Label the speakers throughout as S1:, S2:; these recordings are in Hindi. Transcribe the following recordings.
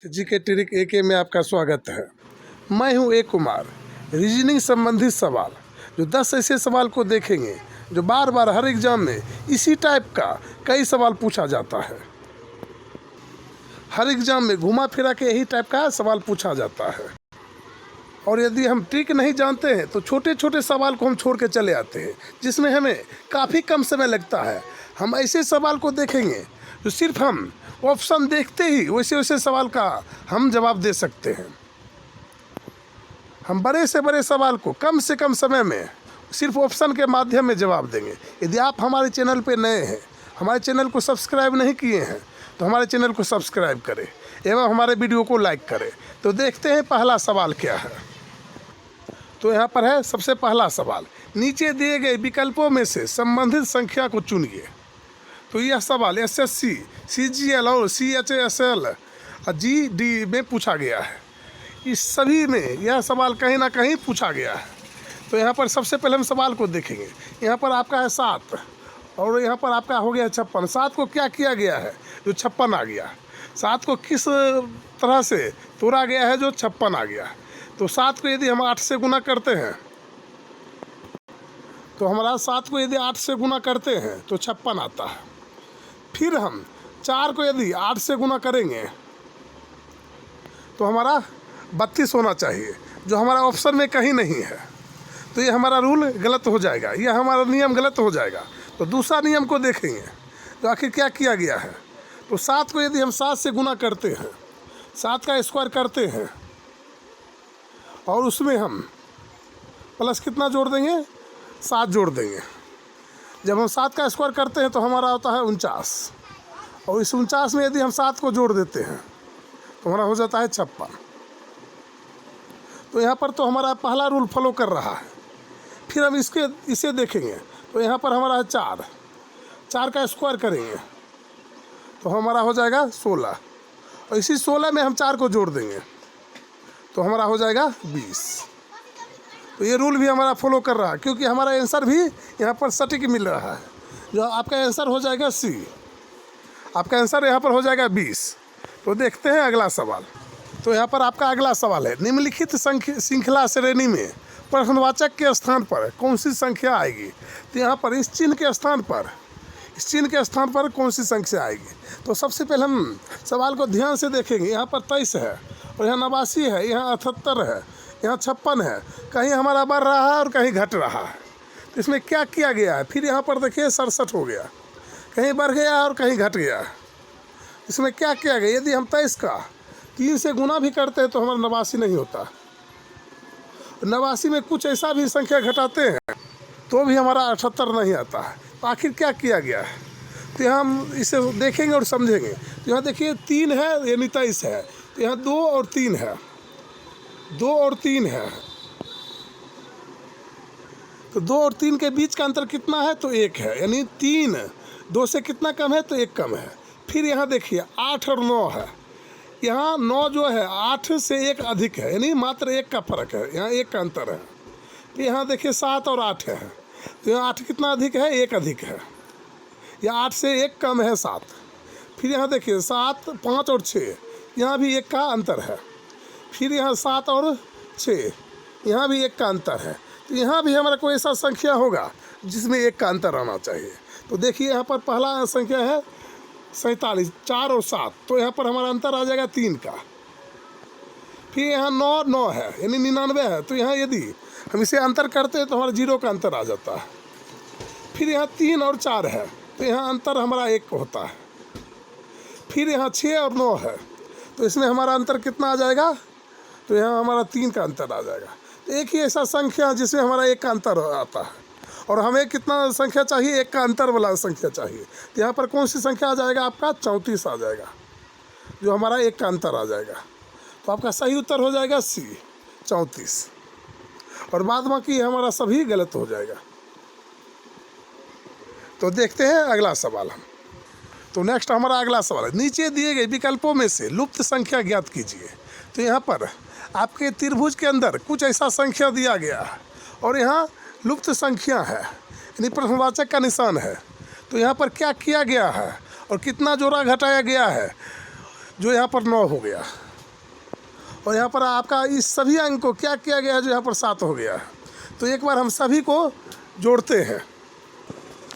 S1: जीके ट्रिक एके में आपका स्वागत है। मैं हूं ए कुमार। रीजनिंग संबंधित सवाल जो 10 ऐसे सवाल को देखेंगे जो बार बार हर एग्जाम में इसी टाइप का कई सवाल पूछा जाता है। हर एग्जाम में घुमा फिरा के यही टाइप का सवाल पूछा जाता है। और यदि हम ट्रिक नहीं जानते हैं तो छोटे छोटे सवाल को हम छोड़ के चले आते हैं जिसमें हमें काफ़ी कम समय लगता है। हम ऐसे सवाल को देखेंगे जो सिर्फ हम ऑप्शन देखते ही वैसे वैसे सवाल का हम जवाब दे सकते हैं। हम बड़े से बड़े सवाल को कम से कम समय में सिर्फ ऑप्शन के माध्यम में जवाब देंगे। यदि आप हमारे चैनल पर नए हैं, हमारे चैनल को सब्सक्राइब नहीं किए हैं तो हमारे चैनल को सब्सक्राइब करें एवं हमारे वीडियो को लाइक करें। तो देखते हैं पहला सवाल क्या है। तो यहाँ पर है सबसे पहला सवाल, नीचे दिए गए विकल्पों में से संबंधित संख्या को चुनिए। तो यह सवाल एसएससी, सीजीएल और सीएचएसएल और जीडी में पूछा गया है। इस सभी में यह सवाल कहीं ना कहीं पूछा गया है। तो यहाँ पर सबसे पहले हम सवाल को देखेंगे। यहाँ पर आपका है 7 और यहाँ पर आपका हो गया 56। 7 को क्या किया गया है जो 56 आ गया। 7 को किस तरह से तोड़ा गया है जो 56 आ गया। तो 7 को यदि हम 8 से गुना करते हैं तो हमारा 7 को यदि 8 से गुना करते हैं तो 56 आता है। फिर हम 4 को यदि 8 से गुना करेंगे तो हमारा 32 होना चाहिए जो हमारा ऑप्शन में कहीं नहीं है। तो ये हमारा रूल गलत हो जाएगा, यह हमारा नियम गलत हो जाएगा। तो दूसरा नियम को देखेंगे तो आखिर क्या किया गया है। तो 7 को यदि हम 7 से गुना करते हैं, 7 का स्क्वायर करते हैं और उसमें हम प्लस कितना जोड़ देंगे, 7 जोड़ देंगे। जब हम 7 का स्क्वायर करते हैं तो हमारा होता है 49 और इस 49 में यदि हम 7 को जोड़ देते हैं तो हमारा हो जाता है 56। तो यहाँ पर तो हमारा पहला रूल फॉलो कर रहा है। फिर हम इसे देखेंगे तो यहाँ पर हमारा है 4 का स्क्वायर करेंगे तो हमारा हो जाएगा 16 और इसी 16 में हम 4 को जोड़ देंगे तो हमारा हो जाएगा 20। तो ये रूल भी हमारा फॉलो कर रहा है क्योंकि हमारा आंसर भी यहाँ पर सटीक मिल रहा है। जो आपका आंसर हो जाएगा सी, आपका आंसर यहाँ पर हो जाएगा 20। तो देखते हैं अगला सवाल। तो यहाँ पर आपका अगला सवाल है, निम्नलिखित श्रृंखला श्रेणी में प्रश्नवाचक के स्थान पर कौन सी संख्या आएगी। तो यहाँ पर इस चिन्ह के स्थान पर कौन सी संख्या आएगी। तो सबसे पहले हम सवाल को ध्यान से देखेंगे। यहाँ पर 23 है और यहाँ 89 है, यहाँ 78 है, यहाँ 56 है। कहीं हमारा बढ़ रहा है और कहीं घट रहा है। तो इसमें क्या किया गया है। फिर यहाँ पर देखिए 67 हो गया, कहीं बढ़ गया और कहीं घट गया। इसमें क्या किया गया, यदि हम 23 का 3 से गुना भी करते हैं तो हमारा 89 नहीं होता। 89 में कुछ ऐसा भी संख्या घटाते हैं तो भी हमारा 78 नहीं आता है। तो आखिर क्या किया गया है। तो यहाँ हम इसे देखेंगे और समझेंगे। तो यहाँ देखिए 3 है यानी 23 है, तो यहाँ 2 और 3 है, 2 और 3 है। तो 2 और 3 के बीच का अंतर कितना है तो 1 है, यानी 3 2 से कितना कम है तो 1 कम है। फिर यहाँ देखिए 8 और 9 है, यहाँ 9 जो है 8 से 1 अधिक है, यानी मात्र 1 का फर्क है, यहाँ 1 का अंतर है। फिर यहाँ देखिए 7 और 8 है, तो यहाँ 8 कितना अधिक है, 1 अधिक है, या 8 से 1 कम है 7। फिर यहाँ देखिए 7 5 और 6, यहाँ भी 1 का अंतर है। फिर यहाँ 7 और 6, यहाँ भी 1 का अंतर है। तो यहाँ भी हमारा कोई ऐसा संख्या होगा जिसमें 1 का अंतर आना चाहिए। तो देखिए यहाँ पर पहला संख्या है 47, 4 और 7, तो यहाँ पर हमारा अंतर आ जाएगा 3 का। फिर यहाँ 9 है यानी 99 है, तो यहाँ यदि हम इसे अंतर करते हैं तो हमारा 0 का अंतर आ जाता है। फिर यहाँ 3 और 4 है, तो यहाँ अंतर हमारा 1 होता है। फिर यहाँ 6 और 9 है, तो इसमें हमारा अंतर कितना आ जाएगा, तो यहाँ हमारा 3 का अंतर आ जाएगा। तो एक ही ऐसा संख्या जिसमें हमारा 1 का अंतर आता है और हमें कितना संख्या चाहिए, 1 का अंतर वाला संख्या चाहिए। तो यहाँ पर कौन सी संख्या आ जाएगा, आपका 34 आ जाएगा जो हमारा 1 का अंतर आ जाएगा। तो आपका सही उत्तर हो जाएगा सी, 34। और बाद बाकी हमारा सभी गलत हो जाएगा। तो देखते हैं अगला सवाल हम। तो नेक्स्ट हमारा अगला सवाल है, नीचे दिए गए विकल्पों में से लुप्त संख्या ज्ञात कीजिए। तो यहाँ पर आपके त्रिभुज के अंदर कुछ ऐसा संख्या दिया गया है और यहाँ लुप्त संख्या है, यानी प्रश्नवाचक का निशान है। तो यहाँ पर क्या किया गया है और कितना जोड़ा घटाया गया है जो यहाँ पर 9 हो गया। और यहाँ पर आपका इस सभी अंक को क्या किया गया है जो यहाँ पर 7 हो गया है। तो एक बार हम सभी को जोड़ते हैं।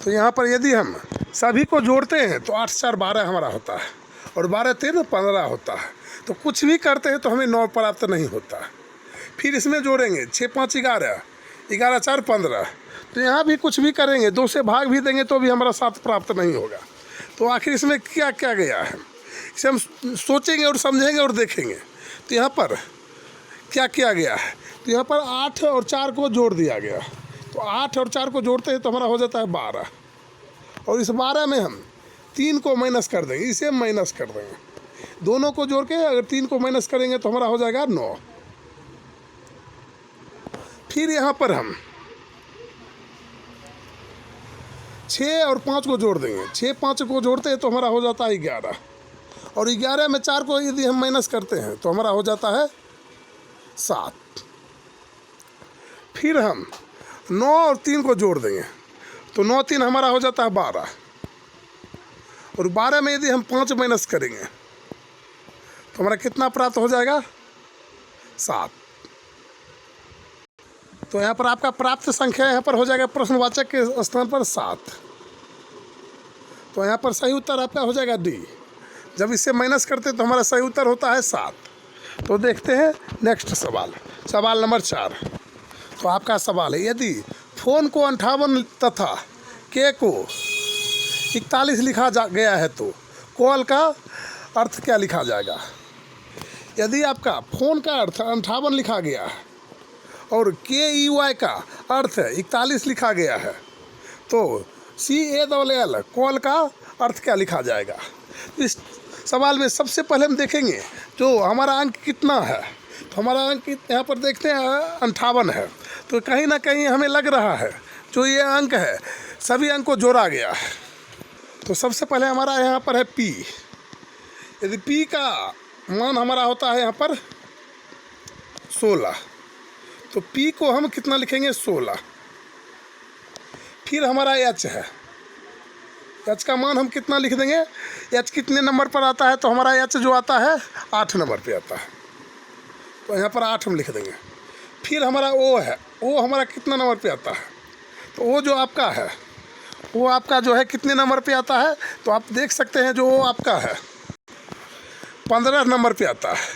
S1: तो यहाँ पर यदि हम सभी को जोड़ते हैं तो 8 4 12 हमारा होता है और 12 3 15 होता है। तो कुछ भी करते हैं तो हमें 9 प्राप्त नहीं होता। फिर इसमें जोड़ेंगे 6 5 11, 11 4 15। तो यहाँ भी कुछ भी करेंगे, 2 से भाग भी देंगे तो भी हमारा 7 प्राप्त नहीं होगा। तो आखिर इसमें क्या क्या गया है इसे हम सोचेंगे और समझेंगे और देखेंगे। तो यहाँ पर क्या किया गया है, तो यहाँ पर 8 और 4 को जोड़ दिया गया। तो 8 और 4 को जोड़ते हैं तो हमारा हो जाता है 12, और इस 12 में हम 3 को माइनस कर देंगे, इसे हम माइनस कर देंगे। दोनों को जोड़ के अगर 3 को माइनस करेंगे तो हमारा हो जाएगा 9। फिर यहाँ पर हम 6 और 5 को जोड़ देंगे। 6 5 को जोड़ते हैं तो हमारा हो जाता है 11, और 11 में 4 को यदि हम माइनस करते हैं तो हमारा हो जाता है 7। फिर हम 9 और 3 को जोड़ देंगे तो 9 3 हमारा हो जाता है 12, और 12 में यदि हम 5 माइनस करेंगे तो हमारा कितना प्राप्त हो जाएगा, 7। तो यहाँ पर आपका प्राप्त संख्या यहाँ पर हो जाएगा प्रश्नवाचक के स्थान पर 7। तो यहाँ पर सही उत्तर आपका हो जाएगा डी। जब इससे माइनस करते हैं तो हमारा सही उत्तर होता है 7। तो देखते हैं नेक्स्ट सवाल, सवाल नंबर 4। तो आपका सवाल है, यदि फ़ोन को 58 तथा के को 41 लिखा गया है तो कॉल का अर्थ क्या लिखा जाएगा। यदि आपका फ़ोन का अर्थ 58 लिखा गया है और KEY का अर्थ 41 लिखा गया है तो CALL कॉल का अर्थ क्या लिखा जाएगा। इस सवाल में सबसे पहले हम देखेंगे जो हमारा अंक कितना है। तो हमारा अंक यहाँ पर देखते हैं 58 है। तो कहीं ना कहीं हमें लग रहा है जो ये अंक है सभी अंक को जोड़ा गया है। तो सबसे पहले हमारा यहाँ पर है P। यदि P का मान हमारा होता है यहाँ पर 16, तो P को हम कितना लिखेंगे, 16। फिर हमारा H है, H का मान हम कितना लिख देंगे, H कितने नंबर पर आता है, तो हमारा H जो आता है 8 नंबर पे आता है। तो यहाँ पर 8 हम लिख देंगे। फिर हमारा O है, O हमारा कितना नंबर पे आता है, तो O जो आपका है वो आपका जो है कितने नंबर पे आता है, तो आप देख सकते हैं जो O आपका है 15 नंबर पे आता है।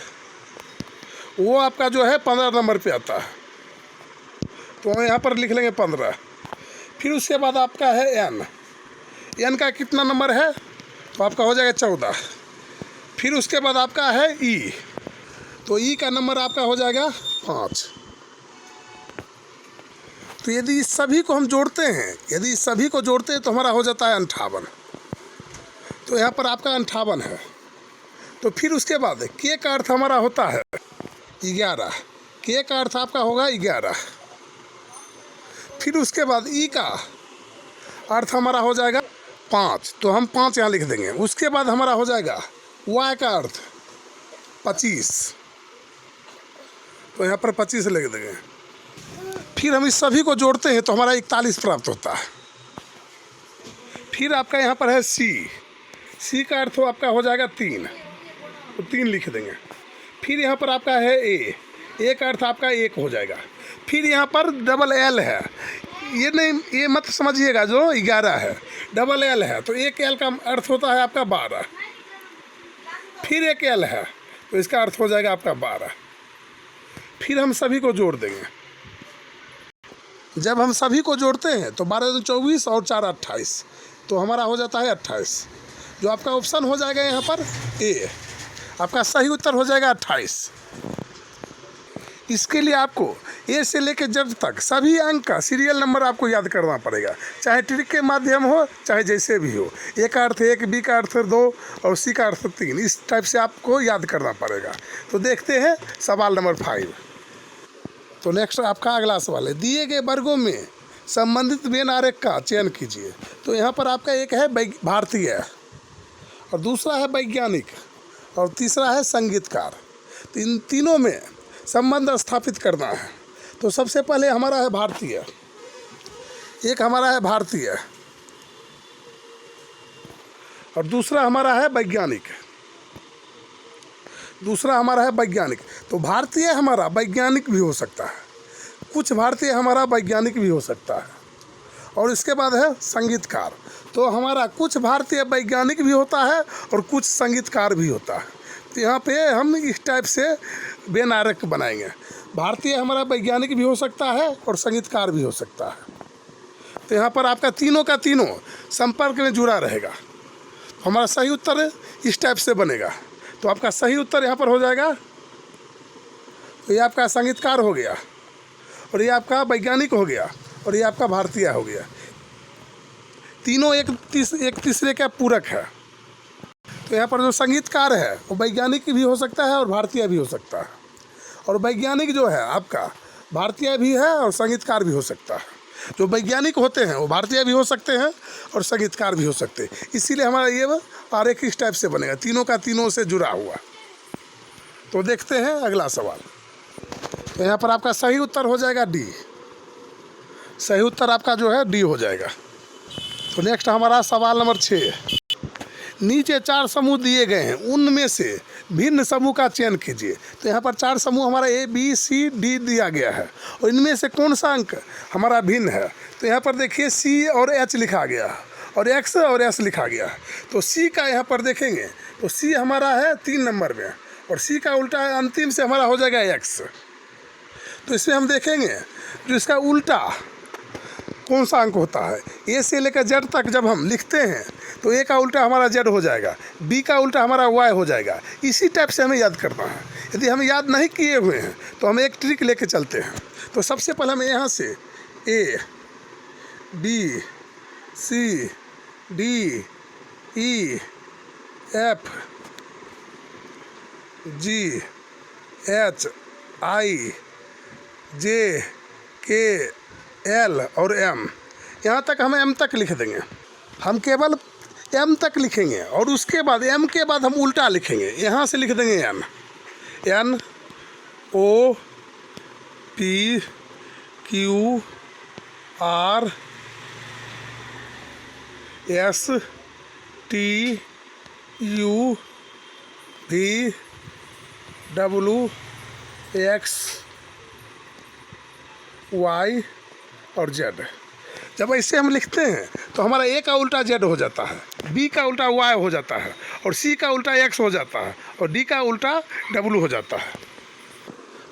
S1: वो आपका जो है 15 नंबर पे आता है, तो यहाँ पर लिख लेंगे 15। फिर उसके बाद आपका है N का कितना नंबर है, तो आपका हो जाएगा 14। फिर उसके बाद आपका है E, तो E का नंबर आपका हो जाएगा 5। तो यदि इस सभी को हम जोड़ते हैं, यदि इस सभी को जोड़ते हैं तो हमारा हो जाता है 58। तो यहाँ पर आपका 58 है। तो फिर उसके बाद K का अर्थ हमारा होता है 11, K का अर्थ आपका होगा 11। फिर उसके बाद E का अर्थ हमारा हो जाएगा 5, तो हम 5 यहाँ लिख देंगे। उसके बाद हमारा हो जाएगा Y का अर्थ 25, तो यहाँ पर 25 लिख देंगे। फिर हम इस सभी को जोड़ते हैं तो हमारा 41 प्राप्त होता है। फिर आपका यहाँ पर है C का अर्थ आपका हो जाएगा 3, तो 3 लिख देंगे। फिर यहाँ पर आपका है A का अर्थ आपका 1 हो जाएगा। फिर यहाँ पर L है, ये नहीं, ये मत समझिएगा जो 11 है, L है, तो 1 L का अर्थ होता है आपका 12। फिर 1 L है तो इसका अर्थ हो जाएगा आपका 12। फिर हम सभी को जोड़ देंगे। जब हम सभी को जोड़ते हैं तो 12 24 और 4 28, तो हमारा हो जाता है 28। जो आपका ऑप्शन हो जाएगा यहाँ पर A, आपका सही उत्तर हो जाएगा 28। इसके लिए आपको A से लेकर Z तक सभी अंक का सीरियल नंबर आपको याद करना पड़ेगा, चाहे ट्रिक के माध्यम हो चाहे जैसे भी हो। A का अर्थ 1, B का अर्थ 2 और C का अर्थ 3, इस टाइप से आपको याद करना पड़ेगा। तो देखते हैं सवाल नंबर 5। तो नेक्स्ट आपका अगला सवाल है, दिए गए वर्गों में संबंधित वेन आरेख का चयन कीजिए। तो यहाँ पर आपका एक है भारतीय और दूसरा है वैज्ञानिक और तीसरा है संगीतकार। तो इन तीनों में संबंध स्थापित करना है। तो सबसे पहले हमारा है भारतीय, एक हमारा है भारतीय और दूसरा हमारा है वैज्ञानिक, दूसरा हमारा है वैज्ञानिक। तो भारतीय हमारा वैज्ञानिक भी हो सकता है, कुछ भारतीय हमारा वैज्ञानिक भी हो सकता है। और इसके बाद है संगीतकार। तो हमारा कुछ भारतीय वैज्ञानिक भी होता है और कुछ संगीतकार भी होता है। तो यहाँ पे हम इस टाइप से बेनारक बनाएंगे। भारतीय हमारा वैज्ञानिक भी हो सकता है और संगीतकार भी हो सकता है। तो यहाँ पर आपका तीनों का तीनों संपर्क में जुड़ा रहेगा। हमारा सही उत्तर इस टाइप से बनेगा। तो आपका सही उत्तर यहाँ पर हो जाएगा। तो ये आपका संगीतकार हो गया, और ये आपका वैज्ञानिक हो गया, और ये आपका भारतीय हो गया। तीनों एक तीसरे का पूरक है। तो यहाँ पर जो संगीतकार है वो वैज्ञानिक भी हो सकता है और भारतीय भी हो सकता है, और वैज्ञानिक जो है आपका भारतीय भी है और संगीतकार भी हो सकता है। जो वैज्ञानिक होते हैं वो भारतीय भी हो सकते हैं और संगीतकार भी हो सकते हैं। इसीलिए हमारा ये आरेख इस टाइप से बनेगा, तीनों का तीनों से जुड़ा हुआ। तो देखते हैं अगला सवाल। तो यहाँ पर आपका सही उत्तर हो जाएगा डी। सही उत्तर आपका जो है डी हो जाएगा। तो नेक्स्ट हमारा सवाल नंबर 6। नीचे 4 समूह दिए गए हैं, उनमें से भिन्न समूह का चयन कीजिए। तो यहाँ पर 4 समूह हमारा ए बी सी डी दिया गया है, और इनमें से कौन सा अंक हमारा भिन्न है। तो यहाँ पर देखिए सी और एच लिखा गया और एक्स और एस लिखा गया। तो सी का यहाँ पर देखेंगे तो सी हमारा है 3 नंबर में, और सी का उल्टा अंतिम से हमारा हो जाएगा एक्स। तो इसमें हम देखेंगे जो इसका उल्टा कौन सा अंक होता है। ए से लेकर जेड तक जब हम लिखते हैं तो ए का उल्टा हमारा जेड हो जाएगा, बी का उल्टा हमारा वाई हो जाएगा। इसी टाइप से हमें याद करना है। यदि हम याद नहीं किए हुए हैं तो हम एक ट्रिक लेके चलते हैं। तो सबसे पहले हमें यहाँ से A B C D E F G H I J K L और एम, यहाँ तक हम एम तक लिख देंगे। हम केवल एम तक लिखेंगे और उसके बाद एम के बाद हम उल्टा लिखेंगे। यहाँ से लिख देंगे M, N O P Q R S T U V W X Y और जेड। जब ऐसे हम लिखते हैं तो हमारा ए का उल्टा जेड हो जाता है, बी का उल्टा वाई हो जाता है, और सी का उल्टा एक्स हो जाता है, और डी का उल्टा डब्लू हो जाता है।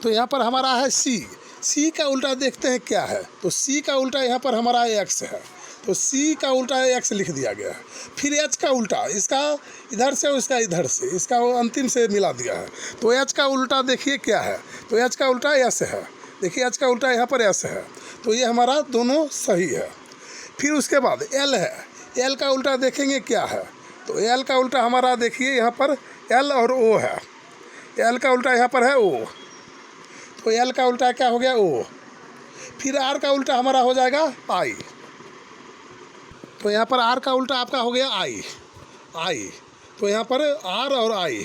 S1: तो यहाँ पर हमारा है सी। सी का उल्टा देखते हैं क्या है। तो सी का उल्टा यहाँ पर हमारा एक्स है, तो सी का उल्टा एक्स लिख दिया गया है। फिर एच का उल्टा, इसका इधर से और इसका इधर से, इसका अंतिम से मिला दिया है। तो एच का उल्टा देखिए क्या है। तो एच का उल्टा एस है, देखिए एच का उल्टा यहाँ पर एस है। तो ये हमारा दोनों सही है। फिर उसके बाद एल है। एल का उल्टा देखेंगे क्या है। तो एल का उल्टा हमारा देखिए यहाँ पर एल और ओ है। एल का उल्टा यहाँ पर है ओ, तो एल का उल्टा क्या हो गया ओ। फिर आर का उल्टा हमारा हो जाएगा आई। तो यहाँ पर आर का उल्टा आपका हो गया आई। आई तो यहाँ पर आर और आई,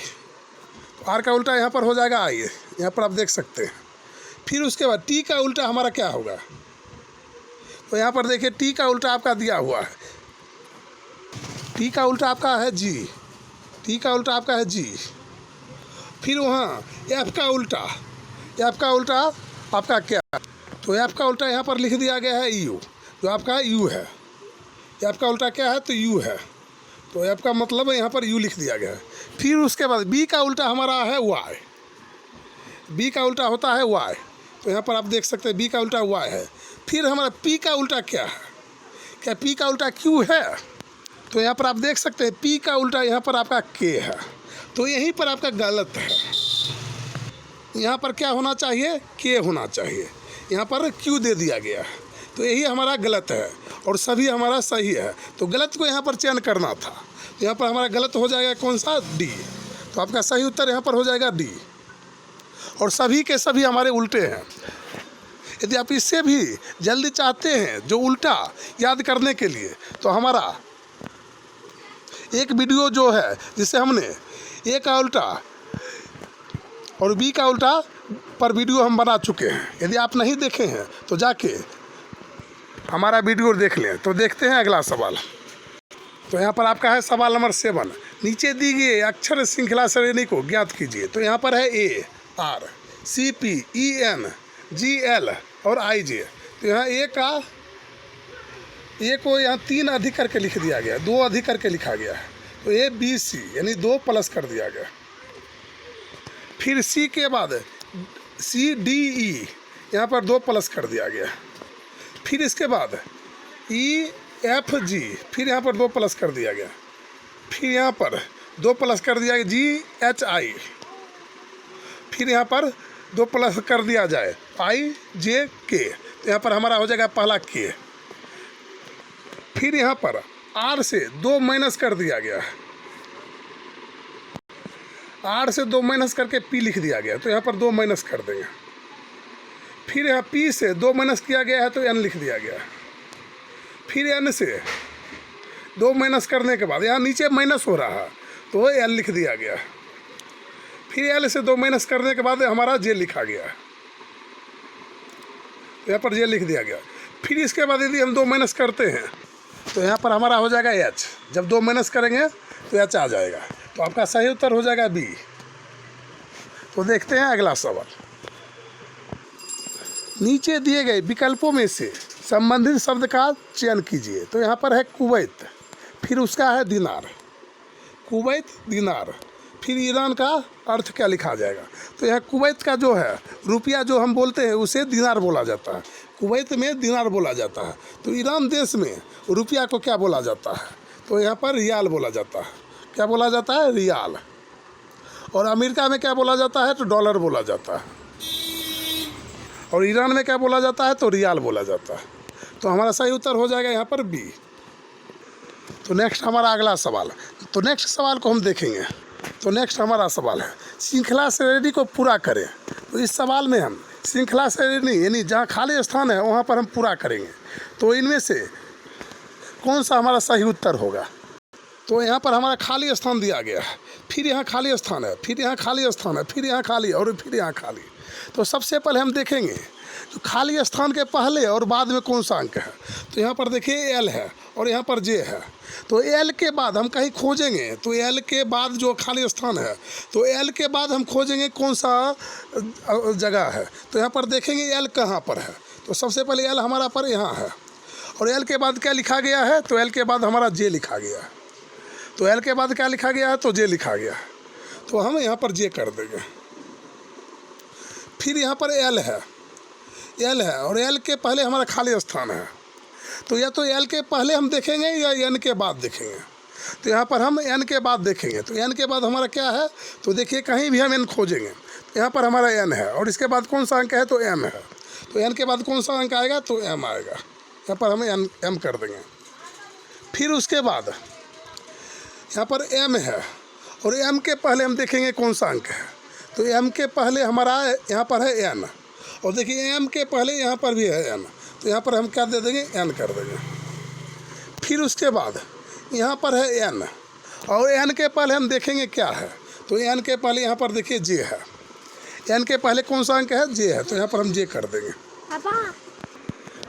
S1: तो आर का उल्टा यहाँ पर हो जाएगा आई, यहाँ पर आप देख सकते हैं। फिर उसके बाद टी का उल्टा हमारा क्या होगा। तो यहाँ पर देखिए टी का उल्टा आपका दिया हुआ है। टी का उल्टा आपका है जी, टी का उल्टा आपका है जी। फिर वहाँ एफ का उल्टा, एफ का उल्टा आपका क्या। तो एफ का उल्टा यहाँ पर लिख दिया गया है यू, जो आपका यू है। एफ का उल्टा क्या है तो यू है, तो एफ का मतलब यहाँ पर यू लिख दिया गया है। फिर उसके बाद बी का उल्टा हमारा है वाई, बी का उल्टा होता है वाई। तो यहाँ पर आप देख सकते हैं बी का उल्टा वाई है। फिर हमारा पी का उल्टा क्या है, क्या पी का उल्टा क्यू है। तो यहाँ पर आप देख सकते हैं पी का उल्टा यहाँ पर आपका के है। तो यहीं पर आपका गलत है, यहाँ पर क्या होना चाहिए के होना चाहिए, यहाँ पर क्यू दे दिया गया है। तो यही हमारा गलत है और सभी हमारा सही है। तो गलत को यहाँ पर चयन करना था, तो यहाँ पर हमारा गलत हो जाएगा कौन सा डी। तो आपका सही उत्तर यहाँ पर हो जाएगा डी, और सभी के सभी हमारे उल्टे हैं। यदि आप इससे भी जल्दी चाहते हैं जो उल्टा याद करने के लिए, तो हमारा एक वीडियो जो है जिससे हमने ए का उल्टा और बी का उल्टा पर वीडियो हम बना चुके हैं। यदि आप नहीं देखे हैं तो जाके हमारा वीडियो देख लें। तो देखते हैं अगला सवाल। तो यहाँ पर आपका है सवाल नंबर 7। नीचे दी गई अक्षर श्रृंखला श्रेणी को ज्ञात कीजिए। तो यहाँ पर है A R, C P, E N, G L और आई जे। तो यहाँ ए को यहाँ 3 अधिक करके लिख दिया गया, 2 अधिक करके लिखा गया है। तो ए बी सी यानी 2 प्लस कर दिया गया। फिर सी के बाद सी डी ई यहाँ पर 2 प्लस कर दिया गया। फिर इसके बाद ई एफ जी फिर यहाँ पर 2 प्लस कर दिया गया। फिर यहाँ पर 2 प्लस कर दिया गया जी एच आई। फिर यहाँ पर 2 प्लस कर दिया जाए आई जे के। तो यहाँ पर हमारा हो जाएगा पहला के। फिर यहाँ पर आर से 2 माइनस कर दिया गया, आर से 2 माइनस करके पी लिख दिया गया। तो यहाँ पर 2 माइनस कर देंगे। फिर यहाँ पी से 2 माइनस किया गया है तो एन लिख दिया गया। फिर एन से 2 माइनस करने के बाद यहाँ नीचे माइनस हो रहा है तो एल लिख दिया गया। फिर एल से 2 माइनस करने के बाद हमारा जे लिखा गया, यहाँ पर जे लिख दिया गया। फिर इसके बाद यदि हम 2 माइनस करते हैं तो यहाँ पर हमारा हो जाएगा एच। जब 2 माइनस करेंगे तो एच आ जाएगा। तो आपका सही उत्तर हो जाएगा बी। तो देखते हैं अगला सवाल। नीचे दिए गए विकल्पों में से संबंधित शब्द का चयन कीजिए। तो यहाँ पर है कुवैत, फिर उसका है दिनार, कुवैत दिनार। फिर ईरान का अर्थ क्या लिखा जाएगा। तो यहाँ कुवैत का जो है रुपया जो हम बोलते हैं उसे दिनार बोला जाता है, कुवैत में दिनार बोला जाता है। तो ईरान देश में रुपया को क्या बोला जाता है। तो यहाँ पर रियाल बोला जाता है। क्या बोला जाता है, रियाल। और अमेरिका में क्या बोला जाता है, तो डॉलर बोला जाता है। और ईरान में क्या बोला जाता है, तो रियाल बोला जाता है। तो हमारा सही उत्तर हो जाएगा यहाँ पर बी। तो नेक्स्ट हमारा अगला सवाल। तो नेक्स्ट सवाल को हम देखेंगे। तो नेक्स्ट हमारा सवाल है श्रृंखला श्रेणी को पूरा करें। तो इस सवाल में हम श्रृंखला श्रेणी यानी जहाँ खाली स्थान है वहाँ पर हम पूरा करेंगे। तो इनमें से कौन सा हमारा सही उत्तर होगा। तो यहाँ पर हमारा खाली स्थान दिया गया है, फिर यहाँ खाली स्थान है, फिर यहाँ खाली स्थान है, फिर यहाँ खाली और फिर यहाँ खाली। तो सबसे पहले हम देखेंगे तो खाली स्थान के पहले और बाद में कौन सा अंक है। तो यहाँ पर देखिए एल है और यहाँ पर जे है। तो एल के बाद हम कहीं खोजेंगे तो एल के बाद जो खाली स्थान है तो एल के बाद हम खोजेंगे कौन सा जगह है। तो यहाँ पर देखेंगे एल कहाँ पर है। तो सबसे पहले एल हमारा पर यहाँ है और एल के बाद क्या लिखा गया है, तो एल के बाद हमारा जे लिखा गया है। तो एल के बाद क्या लिखा गया है, तो जे लिखा गया है। तो हम यहाँ पर जे कर देंगे। फिर यहाँ पर एल है, एल है और एल के पहले हमारा खाली स्थान है। तो या तो एल के पहले हम देखेंगे या एन के बाद देखेंगे। तो यहाँ पर हम एन के बाद देखेंगे। तो एन के बाद हमारा क्या है, तो देखिए कहीं भी हम एन खोजेंगे तो यहाँ पर हमारा एन है और इसके बाद कौन सा अंक है, तो एम है। तो एन के बाद कौन सा अंक आएगा, तो एम आएगा। यहाँ पर हम एम कर देंगे। फिर उसके बाद यहाँ पर एम है और एम के पहले हम देखेंगे कौन सा अंक है। तो एम के पहले हमारा यहाँ पर है एन और देखिए एम के पहले यहाँ पर भी है एन। तो यहाँ पर हम क्या दे देंगे, एन कर देंगे। फिर उसके बाद यहाँ पर है एन और एन के पहले हम देखेंगे क्या है। तो एन के पहले यहाँ पर देखिए जे है। एन के पहले कौन सा अंक है, जे है। तो यहाँ पर हम जे कर देंगे।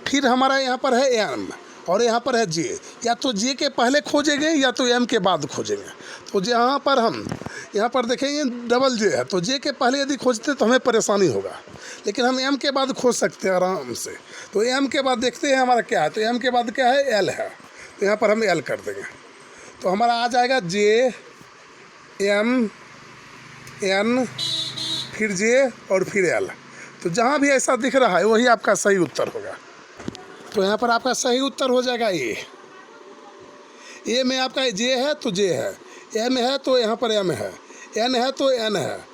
S1: फिर हमारा यहाँ पर है एम और यहाँ पर है जे। या तो जे के पहले खोजेंगे या तो एम के बाद खोजेंगे। तो जहाँ पर हम यहाँ पर देखेंगे डबल जे है। तो जे के पहले यदि खोजते तो हमें परेशानी होगा, लेकिन हम एम के बाद खोज सकते हैं आराम से। तो एम के बाद देखते हैं हमारा क्या है। तो एम के बाद क्या है, एल है। तो यहाँ पर हम एल कर देंगे। तो हमारा आ जाएगा जे एम एन फिर जे और फिर एल। तो जहाँ भी ऐसा दिख रहा है वही आपका सही उत्तर होगा। तो यहाँ पर आपका सही उत्तर हो जाएगा ए में आपका जे है तो जे है, एम है तो यहाँ पर एम है, एन है तो एन है,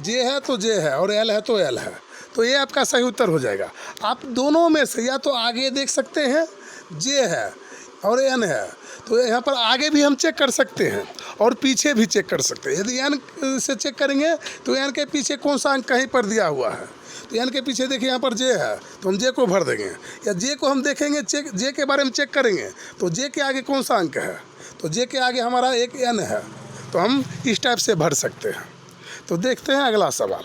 S1: जे है तो जे है और एल है तो एल है। तो ये आपका सही उत्तर हो जाएगा। आप दोनों में से या तो आगे देख सकते हैं जे है और एन है। तो यहाँ पर आगे भी हम चेक कर सकते हैं और पीछे भी चेक कर सकते हैं। यदि एन से चेक करेंगे तो एन के पीछे कौन सा अंक कहीं पर दिया हुआ है। तो एन के पीछे देखिए यहाँ पर जे है तो हम जे को भर देंगे। या जे को हम देखेंगे चेक, जे के बारे में चेक करेंगे तो जे के आगे कौन सा अंक है। तो जे के आगे हमारा एक एन है। तो हम इस टाइप से भर सकते हैं। तो देखते हैं अगला सवाल।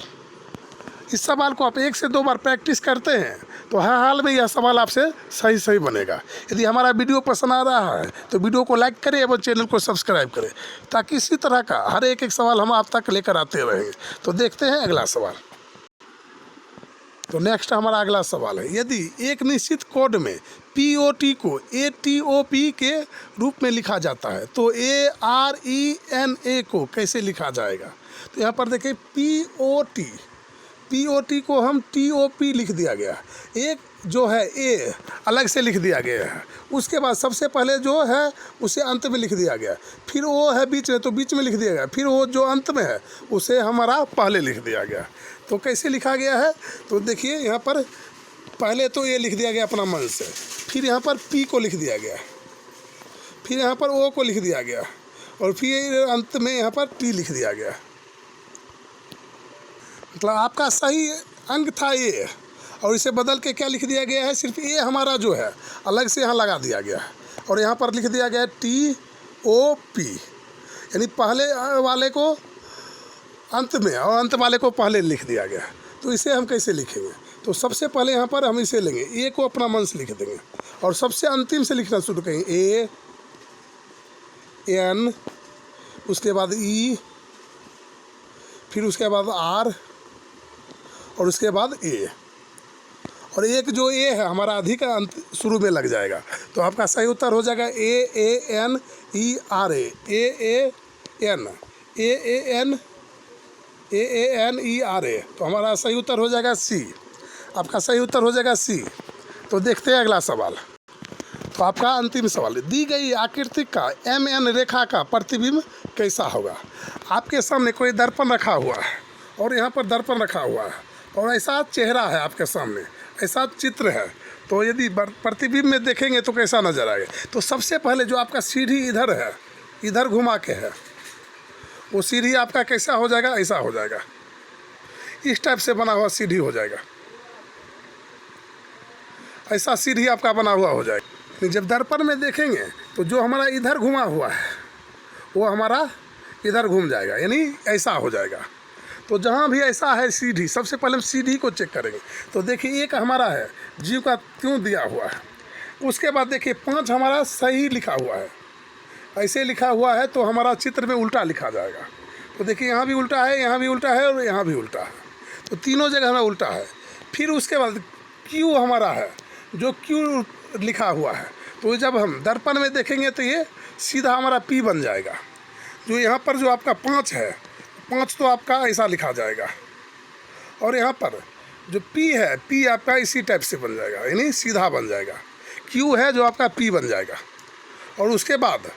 S1: इस सवाल को आप 1 से 2 बार प्रैक्टिस करते हैं तो हर हाल में यह सवाल आपसे सही बनेगा। यदि हमारा वीडियो पसंद आ रहा है तो वीडियो को लाइक करें एवं चैनल को सब्सक्राइब करें ताकि इसी तरह का हर एक सवाल हम आप तक लेकर आते रहेंगे। तो देखते हैं अगला सवाल। तो नेक्स्ट हमारा अगला सवाल है, यदि एक निश्चित कोड में POT को ATOP के रूप में लिखा जाता है तो ARENA को कैसे लिखा जाएगा। तो यहाँ पर देखिए POT को हम TOP लिख दिया गया, एक जो है A अलग से लिख दिया गया है, उसके बाद सबसे पहले जो है उसे अंत में लिख दिया गया, फिर वो है बीच में तो बीच में लिख दिया गया, फिर वो जो अंत में है उसे हमारा पहले लिख दिया गया। तो कैसे लिखा गया है, तो देखिए यहाँ पर पहले तो ये लिख दिया गया अपना मन से, फिर यहाँ पर P को लिख दिया गया, फिर यहाँ पर O को लिख दिया गया और फिर अंत में यहाँ पर T लिख दिया गया। मतलब आपका सही अंक था A और इसे बदल के क्या लिख दिया गया है, सिर्फ A हमारा जो है अलग से यहाँ लगा दिया गया है और यहाँ पर लिख दिया गया है TOP, यानी पहले वाले को अंत में और अंत वाले को पहले लिख दिया गया। तो इसे हम कैसे लिखेंगे, तो सबसे पहले यहाँ पर हम इसे लेंगे, A को अपना मन से लिख देंगे और सबसे अंतिम से लिखना शुरू करेंगे, AN, उसके बाद E, फिर उसके बाद R और उसके बाद A, और एक जो A है हमारा अधिक अंत शुरू में लग जाएगा। तो आपका सही उत्तर हो जाएगा AANERA। तो हमारा सही उत्तर हो जाएगा C, आपका सही उत्तर हो जाएगा C। तो देखते हैं अगला सवाल। तो आपका अंतिम सवाल, दी गई आकृति का MN रेखा का प्रतिबिंब कैसा होगा। आपके सामने कोई दर्पण रखा हुआ है और यहाँ पर दर्पण रखा हुआ है और ऐसा चेहरा है आपके सामने, ऐसा चित्र है, तो यदि प्रतिबिंब में देखेंगे तो कैसा नजर आएगा। तो सबसे पहले जो आपका सीढ़ी इधर है, इधर घुमा के है, वो सीढ़ी आपका कैसा हो जाएगा, ऐसा हो जाएगा, इस टाइप से बना हुआ सीढ़ी हो जाएगा, ऐसा सीढ़ी आपका बना हुआ हो जाएगा। जब दर्पण में देखेंगे तो जो हमारा इधर घुमा हुआ है वो हमारा इधर घूम जाएगा, यानी ऐसा हो जाएगा। तो जहाँ भी ऐसा है सीढ़ी, सबसे पहले हम सीढ़ी को चेक करेंगे। तो देखिए एक हमारा है जीव का क्यों दिया हुआ है, उसके बाद देखिए 5 हमारा सही लिखा हुआ है, ऐसे लिखा हुआ है तो हमारा चित्र में उल्टा लिखा जाएगा। तो देखिए यहाँ भी उल्टा है, यहाँ भी उल्टा है और यहाँ भी उल्टा है, तो तीनों जगह हमारा उल्टा है। फिर उसके बाद क्यू हमारा है, जो क्यू लिखा हुआ है, तो जब हम दर्पण में देखेंगे तो ये सीधा हमारा P बन जाएगा। जो यहाँ पर जो आपका 5 है, 5 तो आपका ऐसा लिखा जाएगा, और यहाँ पर जो P है, P आपका इसी टाइप से बन जाएगा, यानी सीधा बन जाएगा। Q है जो आपका P बन जाएगा, और उसके बाद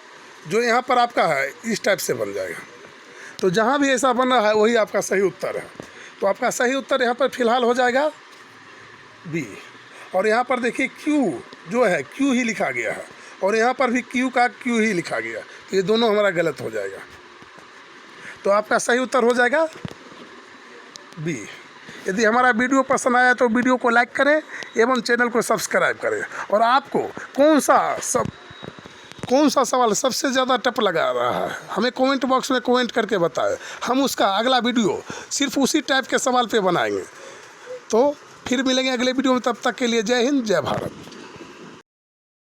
S1: जो यहाँ पर आपका है इस टाइप से बन जाएगा। तो जहाँ भी ऐसा बन रहा है वही आपका सही उत्तर है। तो आपका सही उत्तर यहाँ पर फिलहाल हो जाएगा B। और यहाँ पर देखिए Q जो है Q ही लिखा गया है, और यहाँ पर भी Q का Q ही लिखा गया, तो ये दोनों हमारा गलत हो जाएगा। तो आपका सही उत्तर हो जाएगा B। यदि हमारा वीडियो पसंद आया तो वीडियो को लाइक करें एवं चैनल को सब्सक्राइब करें। और आपको कौन सा सवाल सबसे ज़्यादा टफ लगा रहा है हमें कमेंट बॉक्स में कमेंट करके बताएं, हम उसका अगला वीडियो सिर्फ उसी टाइप के सवाल पे बनाएंगे। तो फिर मिलेंगे अगले वीडियो में, तब तक के लिए जय हिंद जय भारत।